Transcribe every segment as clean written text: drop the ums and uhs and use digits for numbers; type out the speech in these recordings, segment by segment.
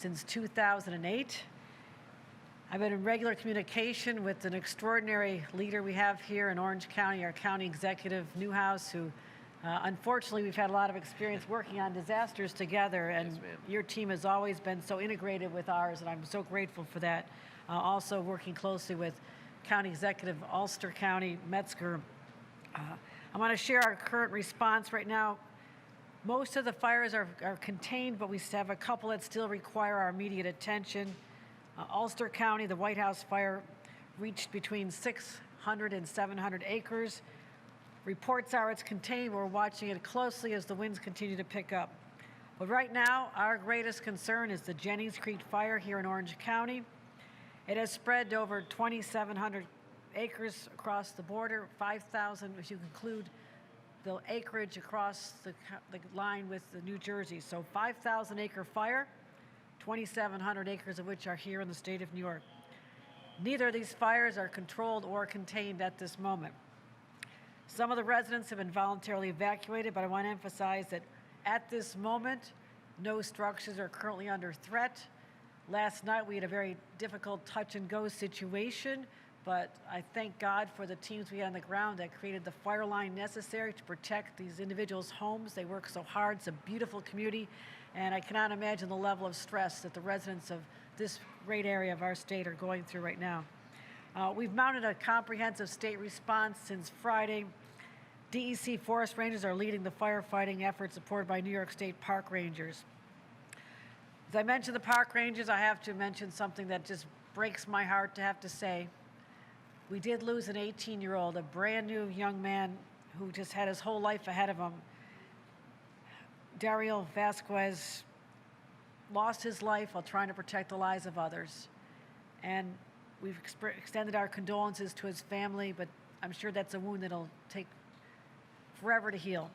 since 2008. I've been in regular communication with an extraordinary leader we have here in Orange County, our county executive, Newhouse, who unfortunately we've had a lot of experience working on disasters together, and Yes, ma'am. your team has always been so integrated with ours, and I'm so grateful for that. Also working closely with County Executive Ulster County, Metzger. I want to share our current response right now. Most of the fires are contained, but we have a couple that still require our immediate attention. Ulster County, the White House fire reached between 600 and 700 acres. Reports are it's contained. We're watching it closely as the winds continue to pick up. But right now, our greatest concern is the Jennings Creek fire here in Orange County. It has spread to over 2,700 acres across the border, 5,000 if you include the acreage across the line with the New Jersey. So 5,000 acre fire, 2,700 acres of which are here in the state of New York. Neither of these fires are controlled or contained at this moment. Some of the residents have been voluntarily evacuated, but I want to emphasize that at this moment, no structures are currently under threat. Last night we had a very difficult touch and go situation, but I thank God for the teams we had on the ground that created the fire line necessary to protect these individuals' homes. They work so hard. It's a beautiful community, and I cannot imagine the level of stress that the residents of this great area of our state are going through right now. We've mounted a comprehensive state response since Friday. DEC forest rangers are leading the firefighting effort supported by New York State Park Rangers. As I mentioned the park rangers, I have to mention something that just breaks my heart to have to say. We did lose an 18-year-old, a brand new young man who just had his whole life ahead of him. Daryl Vasquez lost his life while trying to protect the lives of others. And we've extended our condolences to his family, but I'm sure that's a wound that'll take forever to heal.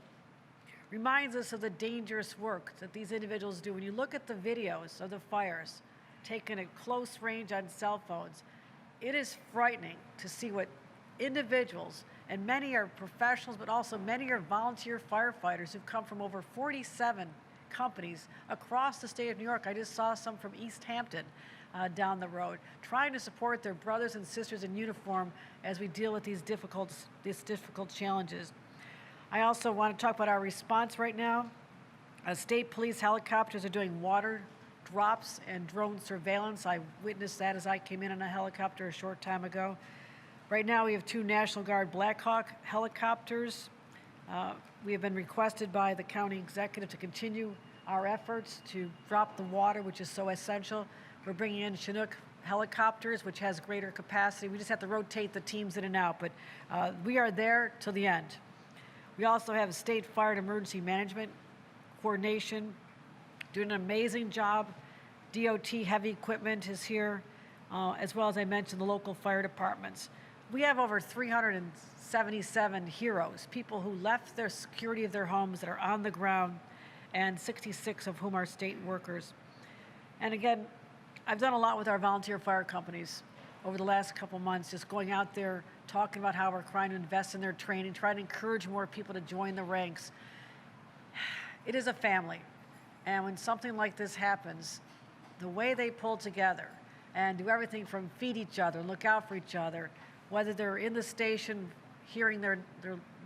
Reminds us of the dangerous work that these individuals do. When you look at the videos of the fires taken at close range on cell phones, it is frightening to see what individuals, and many are professionals, but also many are volunteer firefighters who've come from over 47 companies across the state of New York. I just saw some from East Hampton down the road, trying to support their brothers and sisters in uniform as we deal with these difficult challenges. I also want to talk about our response right now. State police helicopters are doing water drops and drone surveillance. I witnessed that as I came in on a helicopter a short time ago. Right now we have 2 National Guard Black Hawk helicopters. We have been requested by the county executive to continue our efforts to drop the water, which is so essential. We're bringing in Chinook helicopters, which has greater capacity. We just have to rotate the teams in and out, but we are there till the end. We also have state fire and emergency management coordination doing an amazing job. DOT heavy equipment is here, as well as I mentioned the local fire departments. We have over 377 heroes, people who left their security of their homes that are on the ground, and 66 of whom are state workers. And again, I've done a lot with our volunteer fire companies over the last couple months, just going out there, talking about how we're trying to invest in their training, trying to encourage more people to join the ranks. It is a family. And when something like this happens, the way they pull together and do everything from feed each other, look out for each other, whether they're in the station hearing their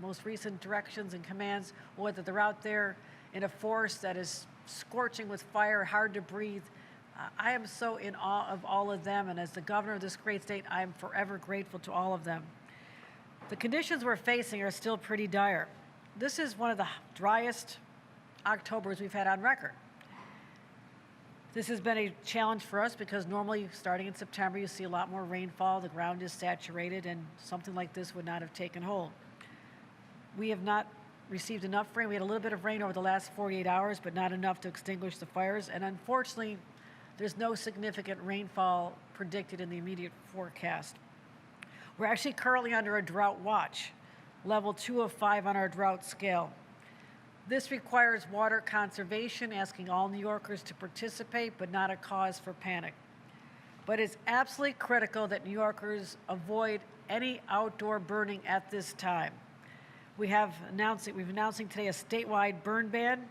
most recent directions and commands, or whether they're out there in a forest that is scorching with fire, hard to breathe, I am so in awe of all of them, and as the governor of this great state, I am forever grateful to all of them. The conditions we're facing are still pretty dire. This is one of the driest Octobers we've had on record. This has been a challenge for us because normally starting in September you see a lot more rainfall, the ground is saturated, and something like this would not have taken hold. We have not received enough rain. We had a little bit of rain over the last 48 hours, but not enough to extinguish the fires, and unfortunately there's no significant rainfall predicted in the immediate forecast. We're actually currently under a drought watch, level 2 of 5 on our drought scale. This requires water conservation, asking all New Yorkers to participate, but not a cause for panic. But it's absolutely critical that New Yorkers avoid any outdoor burning at this time. We've announcing today a statewide burn ban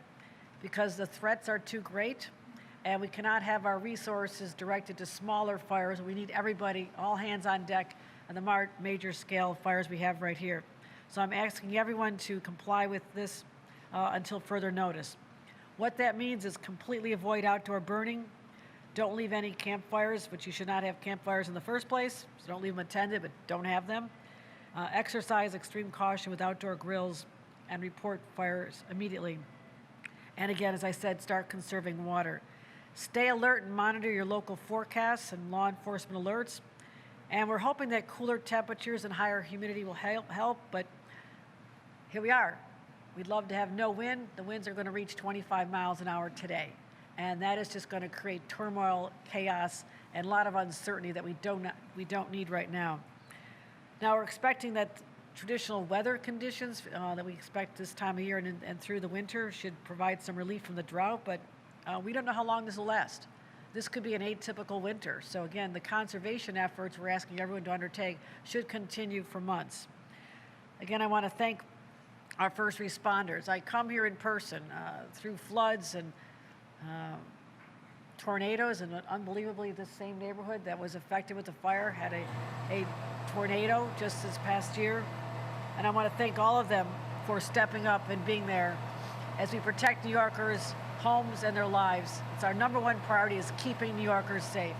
because the threats are too great. and we cannot have our resources directed to smaller fires. We need everybody, all hands on deck, on the major scale fires we have right here. So I'm asking everyone to comply with this until further notice. What that means is completely avoid outdoor burning. Don't leave any campfires, which you should not have campfires in the first place. So don't leave them attended, but don't have them. Exercise extreme caution with outdoor grills and report fires immediately. And again, as I said, start conserving water. Stay alert and monitor your local forecasts and law enforcement alerts. And we're hoping that cooler temperatures and higher humidity will help, but here we are. We'd love to have no wind. The winds are going to reach 25 miles an hour today. And that is just going to create turmoil, chaos, and a lot of uncertainty that we don't need right now. Now we're expecting that traditional weather conditions that we expect this time of year and through the winter should provide some relief from the drought, but we don't know how long this will last. This could be an atypical winter. So again, the conservation efforts we're asking everyone to undertake should continue for months. Again, I want to thank our first responders. I come here in person through floods and tornadoes, and unbelievably this same neighborhood that was affected with the fire had a tornado just this past year. And I want to thank all of them for stepping up and being there as we protect New Yorkers' homes and their lives. It's our number one priority, is keeping New Yorkers safe.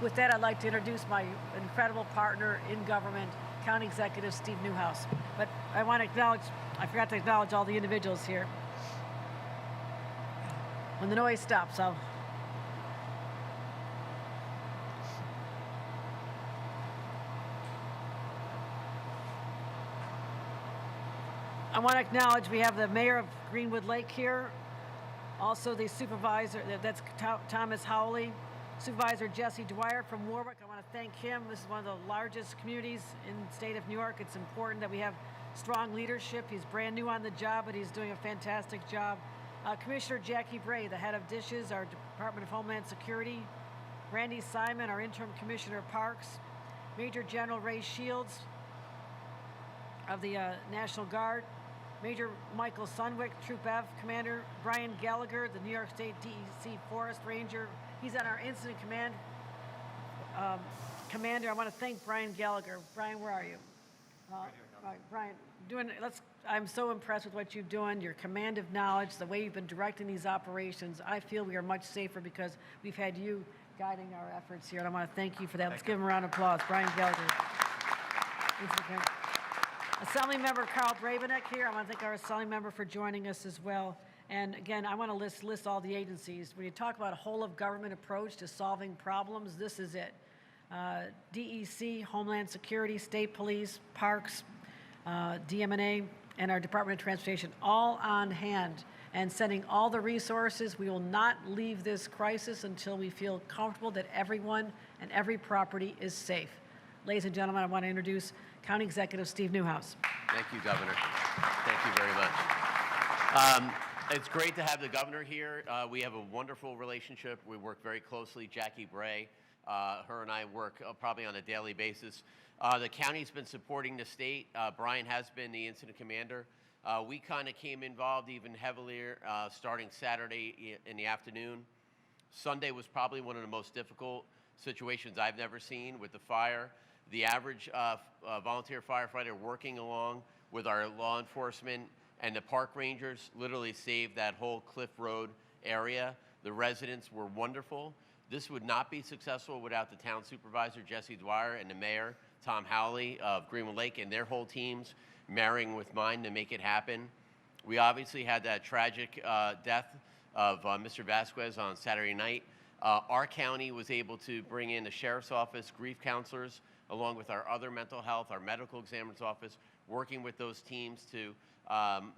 With that, I'd like to introduce my incredible partner in government, County Executive Steve Newhouse. But I want to acknowledge, I forgot to acknowledge all the individuals here. When the noise stops, I want to acknowledge we have the mayor of Greenwood Lake here, also the supervisor, that's Thomas Howley, Supervisor Jesse Dwyer from Warwick. I want to thank him. This is one of the largest communities in the state of New York. It's important that we have strong leadership. He's brand new on the job, but he's doing a fantastic job. Commissioner Jackie Bray, the head of dishes, our Department of Homeland Security. Randy Simon, our interim commissioner of parks. Major General Ray Shields of the National Guard. Major Michael Sunwick, Troop F Commander. Brian Gallagher, the New York State DEC Forest Ranger. He's on our incident command commander. I want to thank Brian Gallagher. Brian, where are you? Right, Brian, I'm so impressed with what you're doing, your command of knowledge, the way you've been directing these operations. I feel we are much safer because we've had you guiding our efforts here, and I want to thank you for that. Let's give him a round of applause. Brian Gallagher. Assemblymember Carl Bravenek here. I want to thank our Assemblymember for joining us as well. And again, I want to list all the agencies. When you talk about a whole of government approach to solving problems, this is it. DEC, Homeland Security, State Police, Parks, DMNA, and our Department of Transportation, all on hand and sending all the resources. We will not leave this crisis until we feel comfortable that everyone and every property is safe. Ladies and gentlemen, I want to introduce County Executive Steve Newhouse. Thank you, Governor. Thank you very much. It's great to have the governor here. We have a wonderful relationship. We work very closely. Jackie Bray, her and I work probably on a daily basis. The county's been supporting the state. Brian has been the incident commander. We kind of came involved even heavier starting Saturday in the afternoon. Sunday was probably one of the most difficult situations I've never seen with the fire. The average volunteer firefighter working along with our law enforcement and the park rangers literally saved that whole Cliff Road area. The residents were wonderful. This would not be successful without the town supervisor, Jesse Dwyer, and the mayor, Tom Howley of Greenwood Lake, and their whole teams marrying with mine to make it happen. We obviously had that tragic death of Mr. Vasquez on Saturday night. Our county was able to bring in the sheriff's office, grief counselors, along with our other mental health, our medical examiner's office, working with those teams to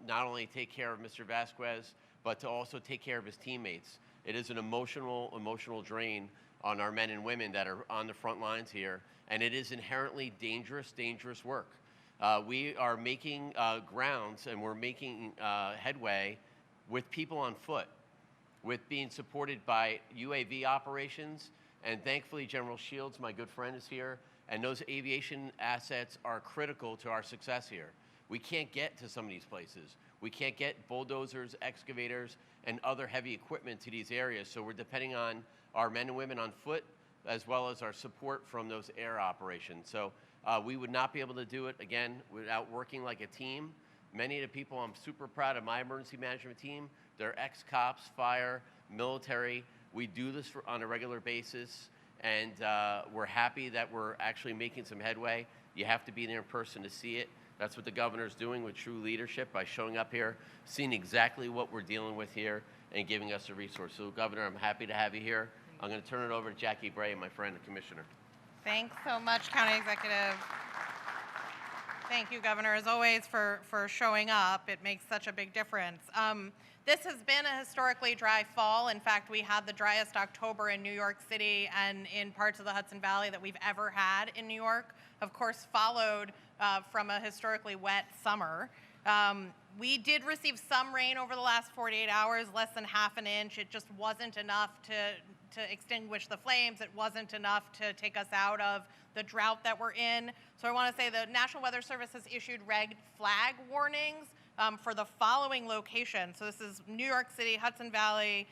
not only take care of Mr. Vasquez, but to also take care of his teammates. It is an emotional drain on our men and women that are on the front lines here, and it is inherently dangerous work. We are making grounds and we're making headway with people on foot, with being supported by UAV operations, and thankfully General Shields, my good friend, is here, and those aviation assets are critical to our success here. We can't get to some of these places. We can't get bulldozers, excavators, and other heavy equipment to these areas. So we're depending on our men and women on foot, as well as our support from those air operations. So we would not be able to do it, again, without working like a team. Many of the people, I'm super proud of my emergency management team. They're ex-cops, fire, military. We do this on a regular basis, and we're happy that we're actually making some headway. You have to be there in person to see it. That's what the governor's doing with true leadership by showing up here, seeing exactly what we're dealing with here, and giving us a resource. So, Governor, I'm happy to have you here. I'm going to turn it over to Jackie Bray, my friend, the commissioner. Thanks so much, County Executive. Thank you, Governor, as always, for showing up. It makes such a big difference. This has been a historically dry fall. In fact, we had the driest October in New York City and in parts of the Hudson Valley that we've ever had in New York, of course, followed from a historically wet summer. We did receive some rain over the last 48 hours, less than half an inch. It just wasn't enough to extinguish the flames. It wasn't enough to take us out of the drought that we're in. So I want to say the National Weather Service has issued red flag warnings for the following locations. So this is New York City, Hudson Valley,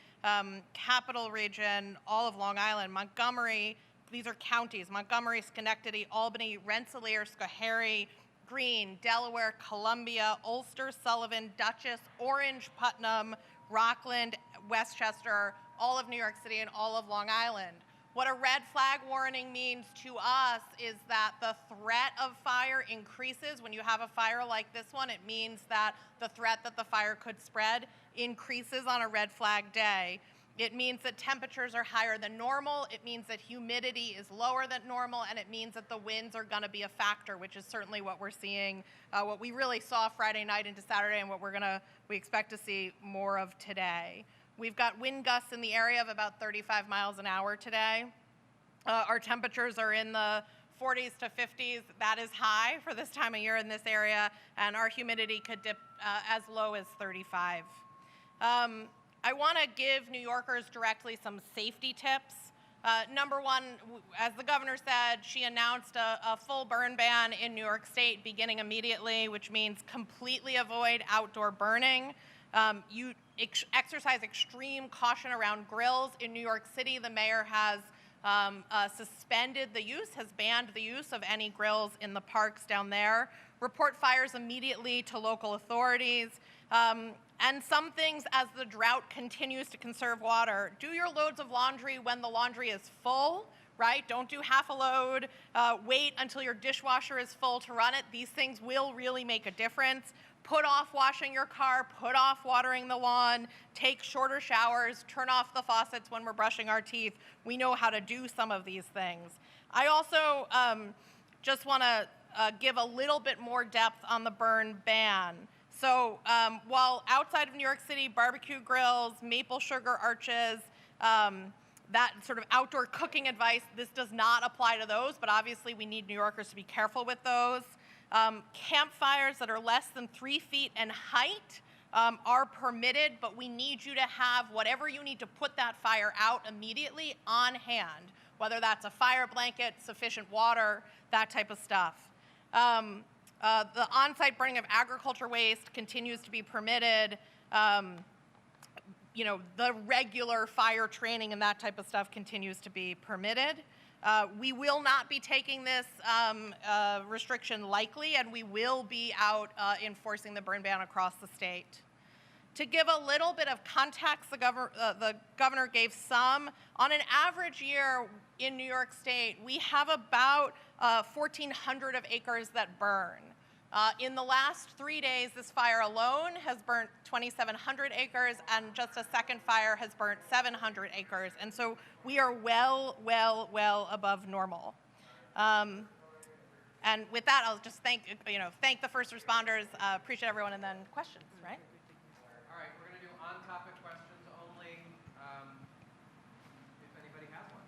Capital Region, all of Long Island, Montgomery. These are counties: Montgomery, Schenectady, Albany, Rensselaer, Schoharie, Greene, Delaware, Columbia, Ulster, Sullivan, Dutchess, Orange, Putnam, Rockland, Westchester, all of New York City, and all of Long Island. What a red flag warning means to us is that the threat of fire increases. When you have a fire like this one, it means that the threat that the fire could spread increases on a red flag day. It means that temperatures are higher than normal. It means that humidity is lower than normal, and it means that the winds are going to be a factor, which is certainly what we're seeing, what we really saw Friday night into Saturday, and what we expect to see more of today. We've got wind gusts in the area of about 35 miles an hour today. Our temperatures are in the 40s to 50s. That is high for this time of year in this area, and our humidity could dip as low as 35. I want to give New Yorkers directly some safety tips. Number one, as the governor said, she announced a full burn ban in New York State beginning immediately, which means completely avoid outdoor burning. You exercise extreme caution around grills. In New York City, the mayor has suspended the use, has banned the use of any grills in the parks down there. Report fires immediately to local authorities. And some things, as the drought continues to conserve water, do your loads of laundry when the laundry is full, right? Don't do half a load. Wait until your dishwasher is full to run it. These things will really make a difference. Put off washing your car, put off watering the lawn, take shorter showers, turn off the faucets when we're brushing our teeth. We know how to do some of these things. I also just want to give a little bit more depth on the burn ban. So while outside of New York City, barbecue grills, maple sugar arches, that sort of outdoor cooking advice, this does not apply to those, but obviously we need New Yorkers to be careful with those. Campfires that are less than 3 feet in height are permitted, but we need you to have whatever you need to put that fire out immediately on hand, whether that's a fire blanket, sufficient water, that type of stuff. The on-site burning of agriculture waste continues to be permitted. The regular fire training and that type of stuff continues to be permitted. We will not be taking this restriction lightly, and we will be out enforcing the burn ban across the state. To give a little bit of context, the governor gave some. On an average year in New York State, we have about 1,400 of acres that burn. In the last 3 days, this fire alone has burnt 2,700 acres, and just a second fire has burnt 700 acres. And so we are well above normal. And with that, I'll just thank the first responders. Appreciate everyone, and then questions, right? All right, we're going to do on-topic questions only. If anybody has one.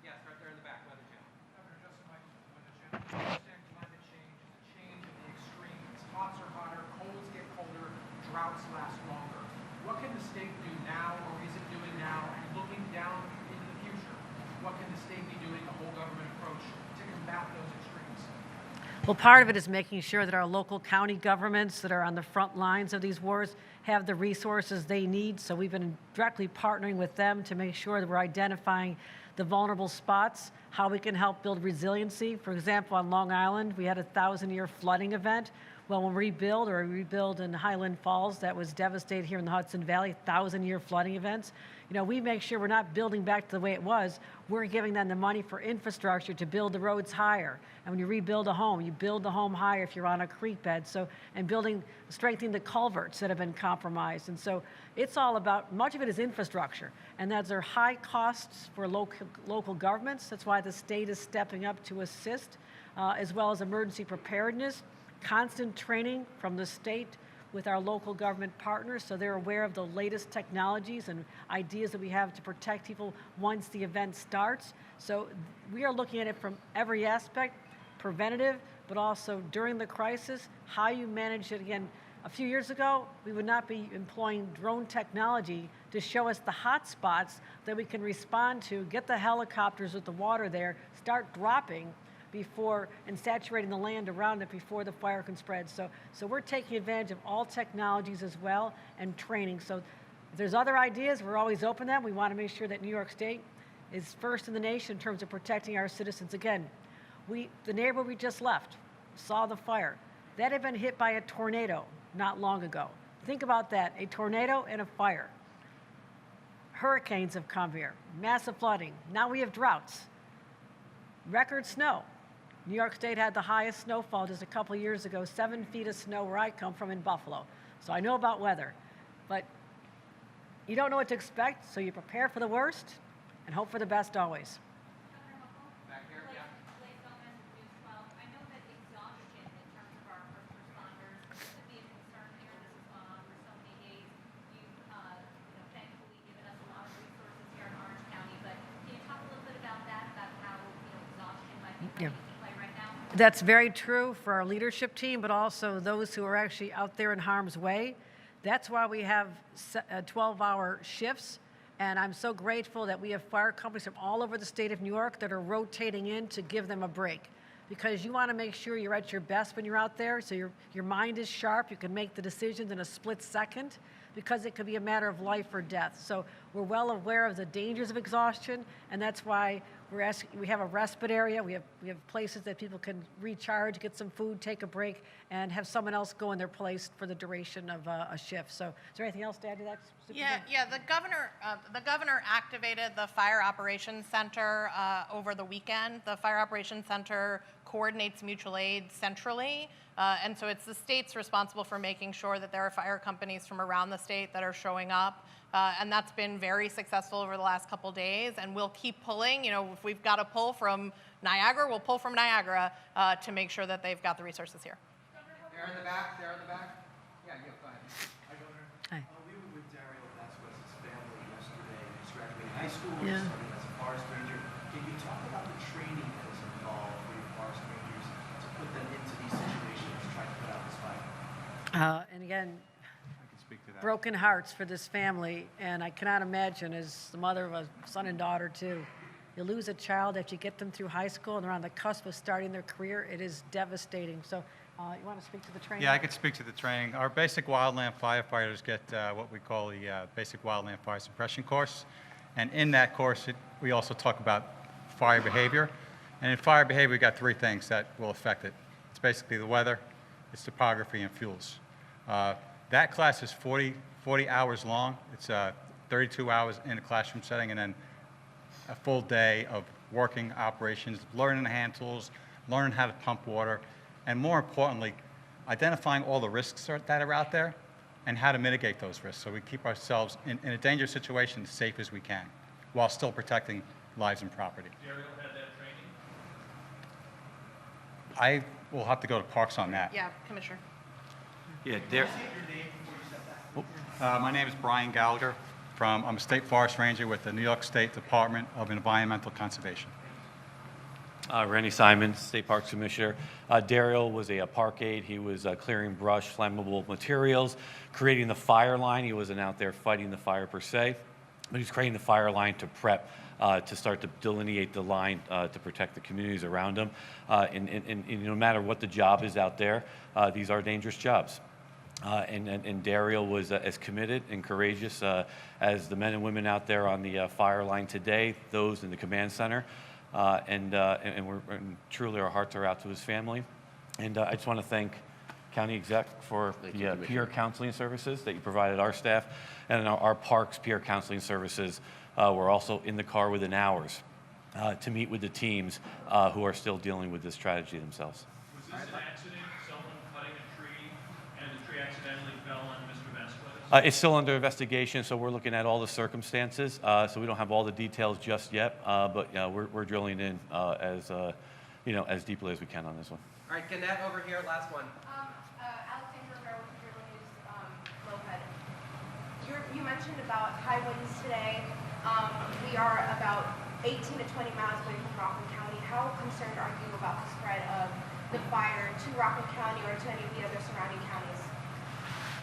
Yes, right there in the back, Weather Channel. Governor Justin Michaels from Weather Channel. I understand climate change is a change in the extremes. Hots are hotter, colds get colder, droughts last longer. What can the state do now, or is it doing now, and looking down into the future? What can the state be doing, the whole government approach, to combat those extremes? Well, part of it is making sure that our local county governments that are on the front lines of these wars have the resources they need. So we've been directly partnering with them to make sure that we're identifying the vulnerable spots, how we can help build resiliency. For example, on Long Island, we had a 1,000-year flooding event. Well, when we rebuild in Highland Falls that was devastated here in the Hudson Valley, 1,000-year flooding events. You know, we make sure we're not building back to the way it was. We're giving them the money for infrastructure to build the roads higher. And when you rebuild a home, you build the home higher if you're on a creek bed. So, and strengthening the culverts that have been compromised. And so it's all about, much of it is infrastructure. And that's are high costs for local governments. That's why the state is stepping up to assist, as well as emergency preparedness, constant training from the state with our local government partners so they're aware of the latest technologies and ideas that we have to protect people once the event starts. So we are looking at it from every aspect, preventative, but also during the crisis, how you manage it. Again, a few years ago, we would not be employing drone technology to show us the hot spots that we can respond to, get the helicopters with the water there, start dropping before and saturating the land around it before the fire can spread. So we're taking advantage of all technologies as well and training. So if there's other ideas, we're always open to them. We want to make sure that New York State is first in the nation in terms of protecting our citizens. Again, the neighborhood we just left saw the fire. That had been hit by a tornado not long ago. Think about that, a tornado and a fire. Hurricanes have come here, massive flooding. Now we have droughts, record snow. New York State had the highest snowfall just a couple years ago, 7 feet of snow where I come from in Buffalo. So I know about weather, but you don't know what to expect, so you prepare for the worst and hope for the best always. Back here, yeah. I know that exhaustion in terms of our first responders could be a concern here. This has gone on for so many days. You've, thankfully given us a lot of resources here in Orange County, but can you talk a little bit about that, about how, exhaustion might be coming into play right now? That's very true for our leadership team, but also those who are actually out there in harm's way. That's why we have 12-hour shifts. And I'm so grateful that we have fire companies from all over the state of New York that are rotating in to give them a break. Because you want to make sure you're at your best when you're out there, so your mind is sharp, you can make the decisions in a split second, because it could be a matter of life or death. So we're well aware of the dangers of exhaustion, and that's why we have a respite area. We have places that people can recharge, get some food, take a break, and have someone else go in their place for the duration of a shift. So is there anything else to add to that? Yeah. The governor activated the Fire Operations Center over the weekend. The Fire Operations Center coordinates mutual aid centrally, and so it's the state's responsible for making sure that there are fire companies from around the state that are showing up, and that's been very successful over the last couple days. And we'll keep pulling. If we've got to pull from Niagara, we'll pull from Niagara to make sure that they've got the resources here. There in the back. Yeah, go ahead. Hi, Governor. Hi. We were with Daryl Vasquez's family yesterday. He's graduating high school. Yeah. He's studying as a forest ranger. Can you talk about the training that is involved for your forest rangers to put them into these situations, trying to put out this fire? And again, I can speak to that. broken hearts for this family, and I cannot imagine, as the mother of a son and daughter too, you lose a child after you get them through high school and they're on the cusp of starting their career. It is devastating. So you want to speak to the training? Yeah, I could speak to the training. Our basic wildland firefighters get what we call the basic wildland fire suppression course. And in that course, we also talk about fire behavior. And in fire behavior, we got three things that will affect it. It's basically the weather, it's topography, and fuels. That class is 40 hours long. It's 32 hours in a classroom setting, and then a full day of working operations, learning the hand tools, learning how to pump water, and more importantly, identifying all the risks that are out there and how to mitigate those risks so we keep ourselves in a dangerous situation as safe as we can while still protecting lives and property. Daryl had that training? I will have to go to Parks on that. Yeah, Commissioner. Yeah, my name is Brian Gallagher. I'm a state forest ranger with the New York State Department of Environmental Conservation. Randy Simon, State Parks Commissioner. Daryl was a park aide. He was clearing brush, flammable materials, creating the fire line. He wasn't out there fighting the fire per se, but he was creating the fire line to prep to start to delineate the line to protect the communities around them. And no matter what the job is out there, these are dangerous jobs. And Daryl was as committed and courageous as the men and women out there on the fire line today, those in the command center. And truly our hearts are out to his family. And I just want to thank County Exec for the peer counseling services that you provided our staff, and our Parks peer counseling services were also in the car within hours to meet with the teams who are still dealing with this tragedy themselves. Was this an accident, someone cutting a tree, and the tree accidentally fell on Mr. Vasquez? It's still under investigation, so we're looking at all the circumstances. So we don't have all the details just yet, but we're drilling in as deeply as we can on this one. All right, Gannett over here, last one. You mentioned about high winds today. We are about 18 to 20 miles away from Rockland County. How concerned are you about the spread of the fire to Rockland County or to any of the other surrounding counties?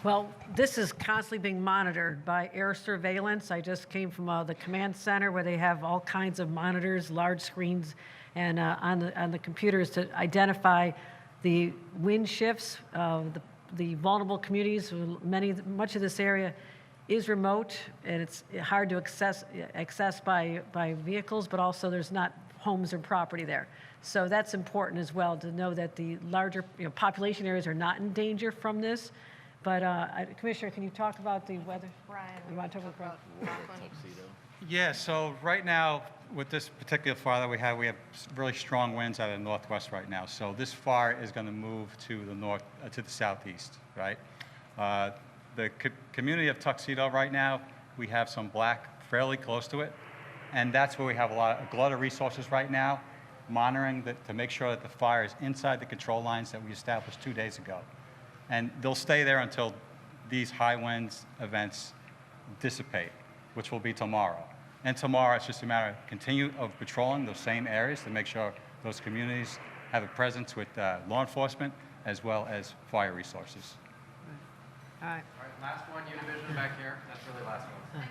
Well, this is constantly being monitored by air surveillance. I just came from the command center where they have all kinds of monitors, large screens, and on the computers to identify the wind shifts, the vulnerable communities. Much of this area is remote, and it's hard to access by vehicles, but also there's not homes or property there. So that's important as well to know that the larger population areas are not in danger from this. But Commissioner, can you talk about the weather? Brian, You want to talk about Rockland? Yeah, so right now, with this particular fire that we have really strong winds out of the northwest right now. So this fire is going to move to the north, to the southeast, right? The community of Tuxedo right now, we have some black fairly close to it, and that's where we have a glut of resources right now, monitoring to make sure that the fire is inside the control lines that we established 2 days ago. And they'll stay there until these high winds events dissipate, which will be tomorrow. And tomorrow, it's just a matter of patrolling those same areas to make sure those communities have a presence with law enforcement as well as fire resources. All right. All right, last one, Univision back here. That's really last one.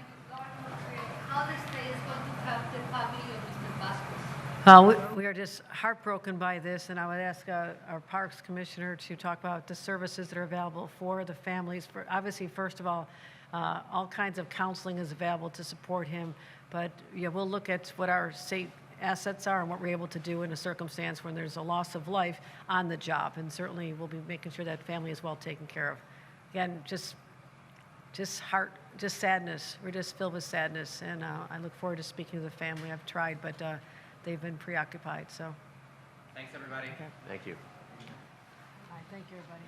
How the state is going to help the family of Mr. Vasquez? We are just heartbroken by this, and I would ask our Parks Commissioner to talk about the services that are available for the families. Obviously, first of all kinds of counseling is available to support him, but we'll look at what our state assets are and what we're able to do in a circumstance when there's a loss of life on the job, and certainly we'll be making sure that family is well taken care of. Again, just sadness. We're just filled with sadness, and I look forward to speaking to the family. I've tried, but they've been preoccupied. So, Thanks, everybody. okay. Thank you. All right, thank you, everybody.